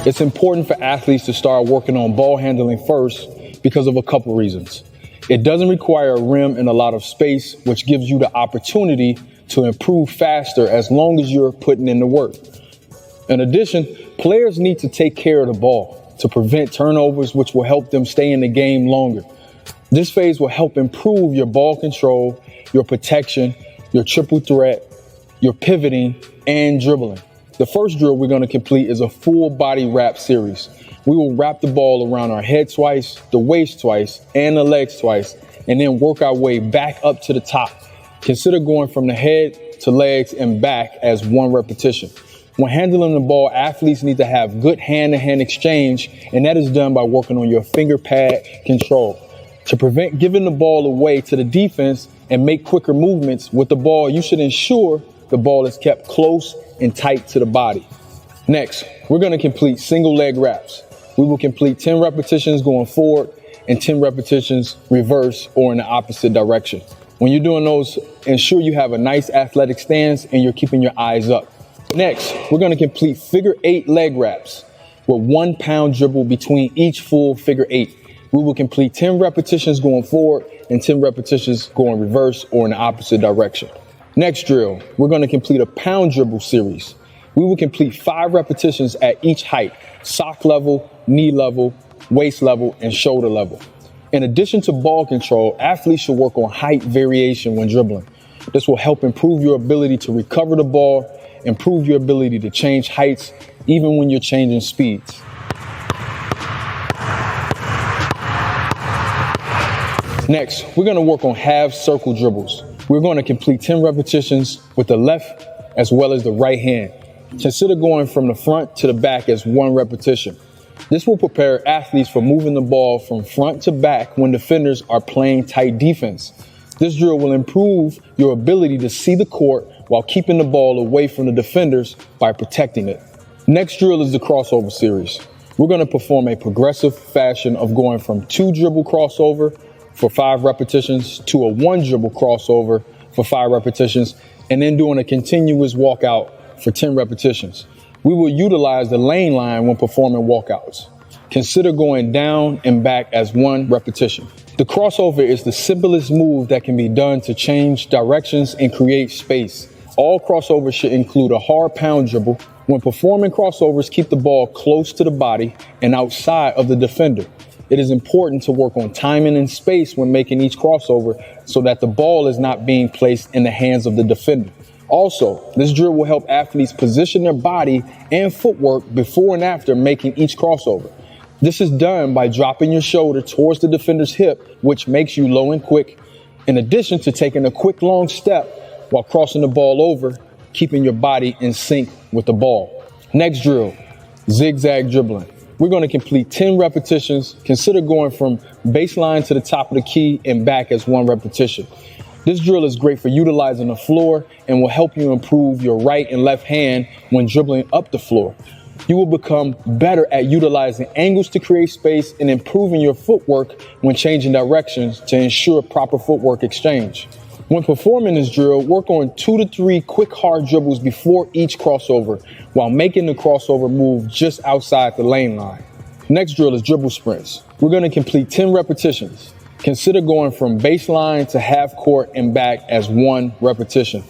It's important for athletes to start working on ball handling first because of a couple reasons. It doesn't require a rim and a lot of space, which gives you the opportunity to improve faster as long as you're putting in the work. In addition, players need to take care of the ball to prevent turnovers, which will help them stay in the game longer. This phase will help improve your ball control, your protection, your triple threat, your pivoting, and dribbling. The first drill we're going to complete is a full body wrap series. We will wrap the ball around our head twice, the waist twice, and the legs twice, and then work our way back up to the top. Consider going from the head to legs and back as one repetition. When handling the ball, athletes need to have good hand-to-hand exchange, and that is done by working on your finger pad control. To prevent giving the ball away to the defense and make quicker movements with the ball, you should ensure the ball is kept close and tight to the body. Next, we're going to complete single leg wraps. We will complete 10 repetitions going forward and 10 repetitions reverse or in the opposite direction. When you're doing those, ensure you have a nice athletic stance and you're keeping your eyes up. Next, we're going to complete figure 8 leg wraps with 1 pound dribble between each full figure 8. We will complete 10 repetitions going forward and 10 repetitions going reverse or in the opposite direction. Next drill, we're going to complete a pound dribble series. We will complete 5 repetitions at each height: sock level, knee level, waist level, and shoulder level. In addition to ball control, athletes should work on height variation when dribbling. This will help improve your ability to recover the ball, improve your ability to change heights, even when you're changing speeds. Next, we're going to work on half circle dribbles. We're going to complete 10 repetitions with the left as well as the right hand. Consider going from the front to the back as one repetition. This will prepare athletes for moving the ball from front to back when defenders are playing tight defense. This drill will improve your ability to see the court while keeping the ball away from the defenders by protecting it. Next drill is the crossover series. We're going to perform a progressive fashion of going from 2 dribble crossover for 5 repetitions to a 1 dribble crossover for 5 repetitions, and then doing a continuous walkout for 10 repetitions. We will utilize the lane line when performing walkouts. Consider going down and back as 1 repetition. The crossover is the simplest move that can be done to change directions and create space. All crossovers should include a hard pound dribble. When performing crossovers, keep the ball close to the body and outside of the defender. It is important to work on timing and space when making each crossover so that the ball is not being placed in the hands of the defender. Also, this drill will help athletes position their body and footwork before and after making each crossover. This is done by dropping your shoulder towards the defender's hip, which makes you low and quick, in addition to taking a quick long step while crossing the ball over, keeping your body in sync with the ball. Next drill, zigzag dribbling. We're going to complete 10 repetitions. Consider going from baseline to the top of the key and back as 1 repetition. This drill is great for utilizing the floor and will help you improve your right and left hand when dribbling up the floor. You will become better at utilizing angles to create space and improving your footwork when changing directions to ensure proper footwork exchange. When performing this drill, work on 2 to 3 quick hard dribbles before each crossover while making the crossover move just outside the lane line. Next drill is dribble sprints. We're going to complete 10 repetitions. Consider going from baseline to half court and back as 1 repetition.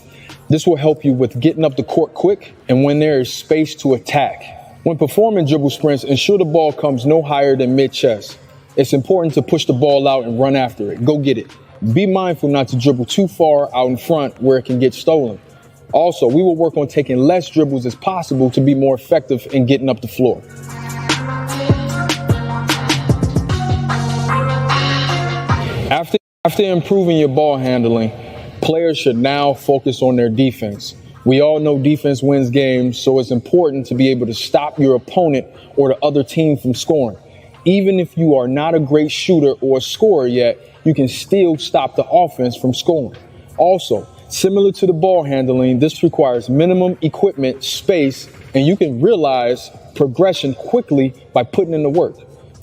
This will help you with getting up the court quick and when there is space to attack. When performing dribble sprints, ensure the ball comes no higher than mid-chest. It's important to push the ball out and run after it. Go get it. Be mindful not to dribble too far out in front where it can get stolen. Also, we will work on taking less dribbles as possible to be more effective in getting up the floor. After improving your ball handling, players should now focus on their defense. We all know defense wins games, so it's important to be able to stop your opponent or the other team from scoring. Even if you are not a great shooter or a scorer yet, you can still stop the offense from scoring. Also, similar to the ball handling, this requires minimum equipment, space, and you can realize progression quickly by putting in the work.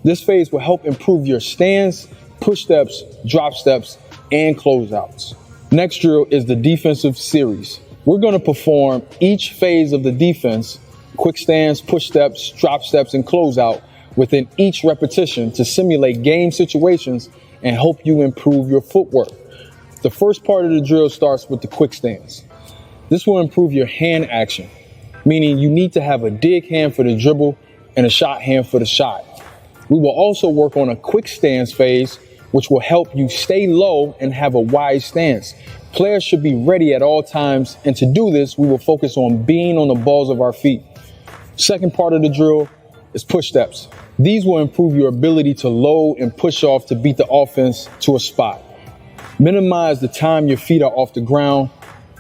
This phase will help improve your stance, push steps, drop steps, and closeouts. Next drill is the defensive series. We're going to perform each phase of the defense quick stands, push steps, drop steps, and closeout within each repetition to simulate game situations and help you improve your footwork. The first part of the drill starts with the quick stands. This will improve your hand action, meaning you need to have a dig hand for the dribble and a shot hand for the shot. We will also work on a quick stance phase, which will help you stay low and have a wide stance. Players should be ready at all times, and to do this, we will focus on being on the balls of our feet. Second part of the drill is push steps. These will improve your ability to load and push off to beat the offense to a spot. Minimize the time your feet are off the ground,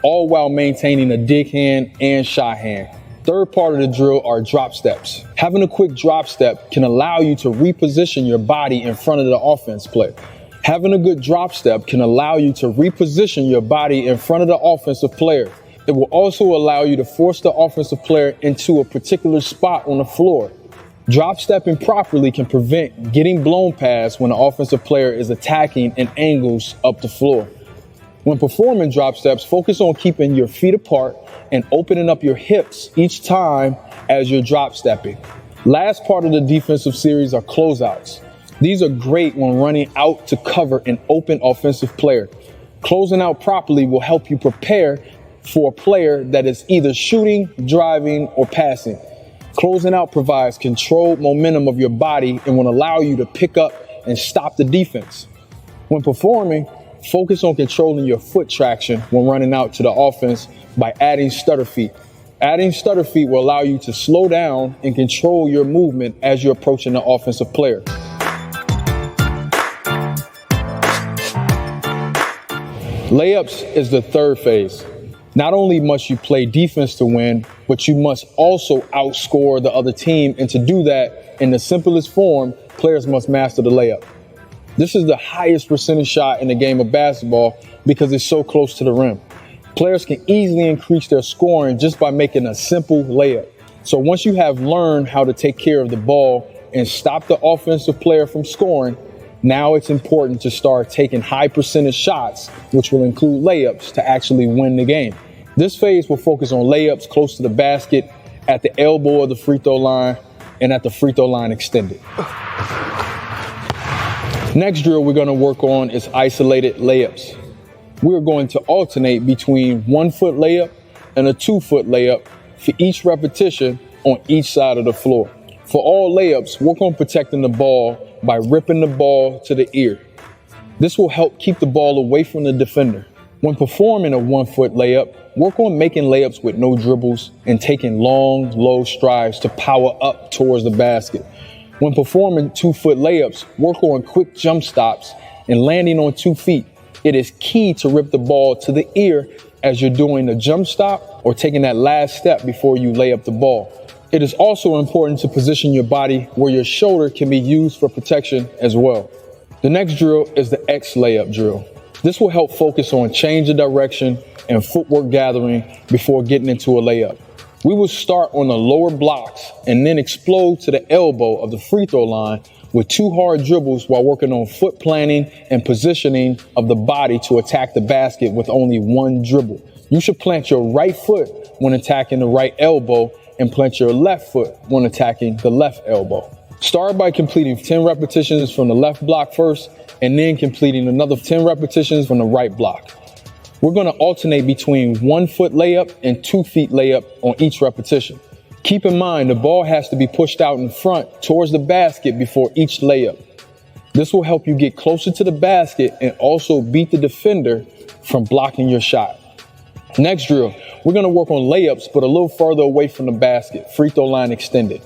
all while maintaining a dig hand and shot hand. Third part of the drill are drop steps. Having a quick drop step can allow you to reposition your body in front of the offense player. Having a good drop step can allow you to reposition your body in front of the offensive player. It will also allow you to force the offensive player into a particular spot on the floor. Drop stepping properly can prevent getting blown past when the offensive player is attacking in angles up the floor. When performing drop steps, focus on keeping your feet apart and opening up your hips each time as you're drop stepping. Last part of the defensive series are closeouts. These are great when running out to cover an open offensive player. Closing out properly will help you prepare for a player that is either shooting, driving, or passing. Closing out provides controlled momentum of your body and will allow you to pick up and stop the defense. When performing, focus on controlling your foot traction when running out to the offense by adding stutter feet. Adding stutter feet will allow you to slow down and control your movement as you're approaching the offensive player. Layups is the third phase. Not only must you play defense to win, but you must also outscore the other team. And to do that in the simplest form, players must master the layup. This is the highest percentage shot in the game of basketball because it's so close to the rim. Players can easily increase their scoring just by making a simple layup. So once you have learned how to take care of the ball and stop the offensive player from scoring, now it's important to start taking high percentage shots, which will include layups, to actually win the game. This phase will focus on layups close to the basket, at the elbow of the free throw line, and at the free throw line extended. Next drill we're going to work on is isolated layups. We're going to alternate between 1 foot layup and a 2 foot layup for each repetition on each side of the floor. For all layups, work on protecting the ball by ripping the ball to the ear. This will help keep the ball away from the defender. When performing a 1 foot layup, work on making layups with no dribbles and taking long, low strides to power up towards the basket. When performing 2 foot layups, work on quick jump stops and landing on 2 feet. It is key to rip the ball to the ear as you're doing a jump stop or taking that last step before you lay up the ball. It is also important to position your body where your shoulder can be used for protection as well. The next drill is the X layup drill. This will help focus on change of direction and footwork gathering before getting into a layup. We will start on the lower blocks and then explode to the elbow of the free throw line with 2 hard dribbles while working on foot planning and positioning of the body to attack the basket with only 1 dribble. You should plant your right foot when attacking the right elbow and plant your left foot when attacking the left elbow. Start by completing 10 repetitions from the left block first, and then completing another 10 repetitions from the right block. We're going to alternate between 1 foot layup and 2 feet layup on each repetition. Keep in mind, the ball has to be pushed out in front towards the basket before each layup. This will help you get closer to the basket and also beat the defender from blocking your shot. Next drill, we're going to work on layups, but a little further away from the basket, free throw line extended.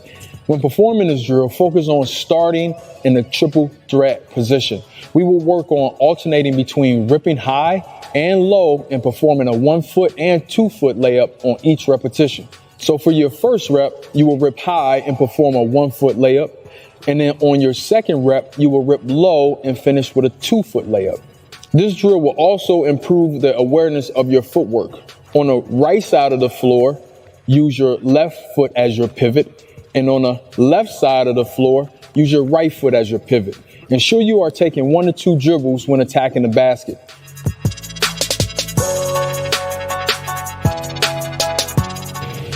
When performing this drill, focus on starting in the triple threat position. We will work on alternating between ripping high and low and performing a 1 foot and 2 foot layup on each repetition. So for your first rep, you will rip high and perform a 1 foot layup. And then on your second rep, you will rip low and finish with a 2 foot layup. This drill will also improve the awareness of your footwork. On the right side of the floor, use your left foot as your pivot. And on the left side of the floor, use your right foot as your pivot. Ensure you are taking 1 to 2 dribbles when attacking the basket.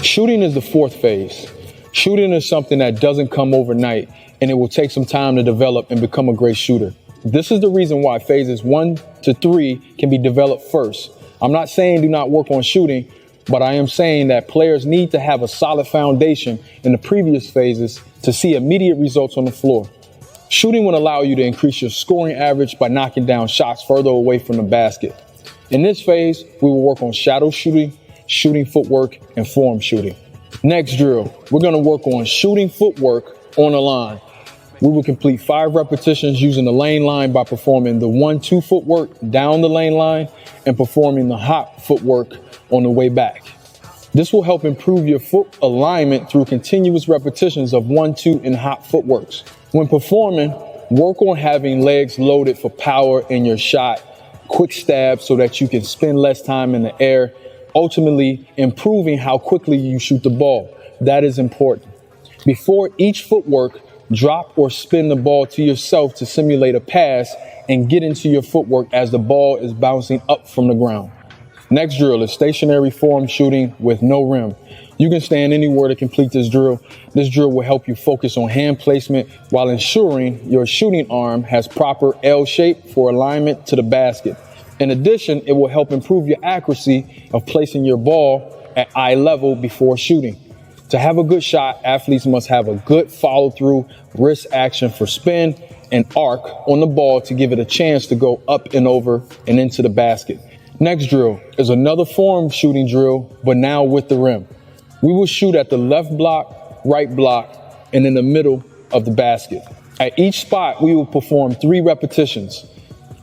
Shooting is the fourth phase. Shooting is something that doesn't come overnight, and it will take some time to develop and become a great shooter. This is the reason why phases 1 to 3 can be developed first. I'm not saying do not work on shooting, but I am saying that players need to have a solid foundation in the previous phases to see immediate results on the floor. Shooting will allow you to increase your scoring average by knocking down shots further away from the basket. In this phase, we will work on shadow shooting, shooting footwork, and form shooting. Next drill, we're going to work on shooting footwork on the line. We will complete 5 repetitions using the lane line by performing the 1-2 footwork down the lane line and performing the hop footwork on the way back. This will help improve your foot alignment through continuous repetitions of 1-2 and hop footworks. When performing, work on having legs loaded for power in your shot, quick stabs so that you can spend less time in the air, ultimately improving how quickly you shoot the ball. That is important. Before each footwork, drop or spin the ball to yourself to simulate a pass and get into your footwork as the ball is bouncing up from the ground. Next drill is stationary form shooting with no rim. You can stand anywhere to complete this drill. This drill will help you focus on hand placement while ensuring your shooting arm has proper L shape for alignment to the basket. In addition, it will help improve your accuracy of placing your ball at eye level before shooting. To have a good shot, athletes must have a good follow-through, wrist action for spin, and arc on the ball to give it a chance to go up and over and into the basket. Next drill is another form shooting drill, but now with the rim. We will shoot at the left block, right block, and in the middle of the basket. At each spot, we will perform 3 repetitions.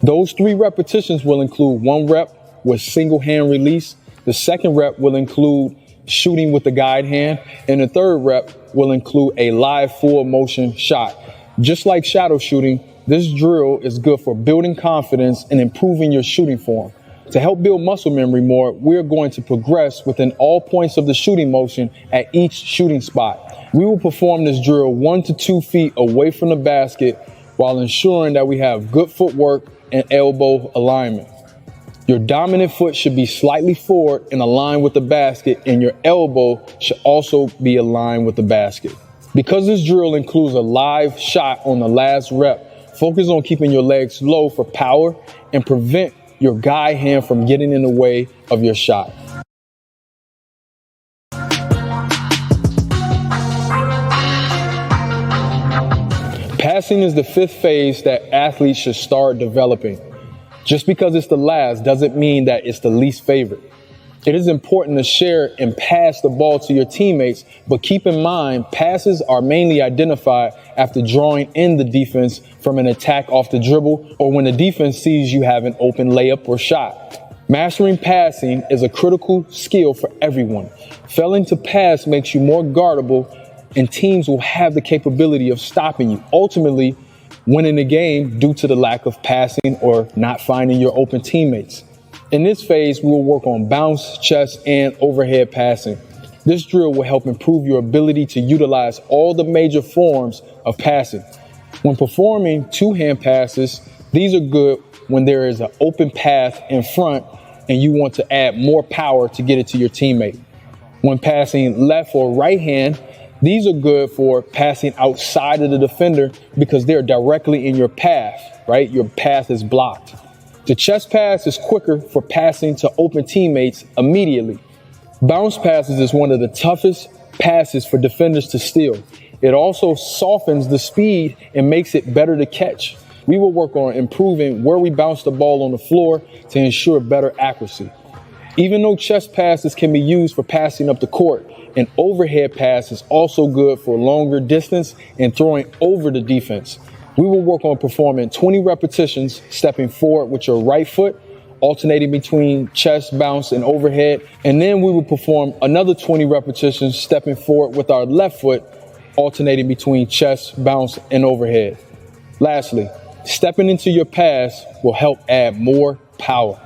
Those 3 repetitions will include 1 rep with single hand release. The second rep will include shooting with the guide hand, and the third rep will include a live full motion shot. Just like shadow shooting, this drill is good for building confidence and improving your shooting form. To help build muscle memory more, we're going to progress within all points of the shooting motion at each shooting spot. We will perform this drill 1 to 2 feet away from the basket while ensuring that we have good footwork and elbow alignment. Your dominant foot should be slightly forward and aligned with the basket, and your elbow should also be aligned with the basket. Because this drill includes a live shot on the last rep, focus on keeping your legs low for power and prevent your guide hand from getting in the way of your shot. Passing is the 5th phase that athletes should start developing. Just because it's the last doesn't mean that it's the least favorite. It is important to share and pass the ball to your teammates, but keep in mind, passes are mainly identified after drawing in the defense from an attack off the dribble or when the defense sees you have an open layup or shot. Mastering passing is a critical skill for everyone. Failing to pass makes you more guardable, and teams will have the capability of stopping you, ultimately winning the game due to the lack of passing or not finding your open teammates. In this phase, we will work on bounce, chest, and overhead passing. This drill will help improve your ability to utilize all the major forms of passing. When performing 2-hand passes, these are good when there is an open path in front and you want to add more power to get it to your teammate. When passing left or right hand, these are good for passing outside of the defender because they're directly in your path, right? Your path is blocked. The chest pass is quicker for passing to open teammates immediately. Bounce passes is one of the toughest passes for defenders to steal. It also softens the speed and makes it better to catch. We will work on improving where we bounce the ball on the floor to ensure better accuracy. Even though chest passes can be used for passing up the court, an overhead pass is also good for longer distance and throwing over the defense. We will work on performing 20 repetitions, stepping forward with your right foot, alternating between chest, bounce, and overhead. And then we will perform another 20 repetitions, stepping forward with our left foot, alternating between chest, bounce, and overhead. Lastly, stepping into your pass will help add more power.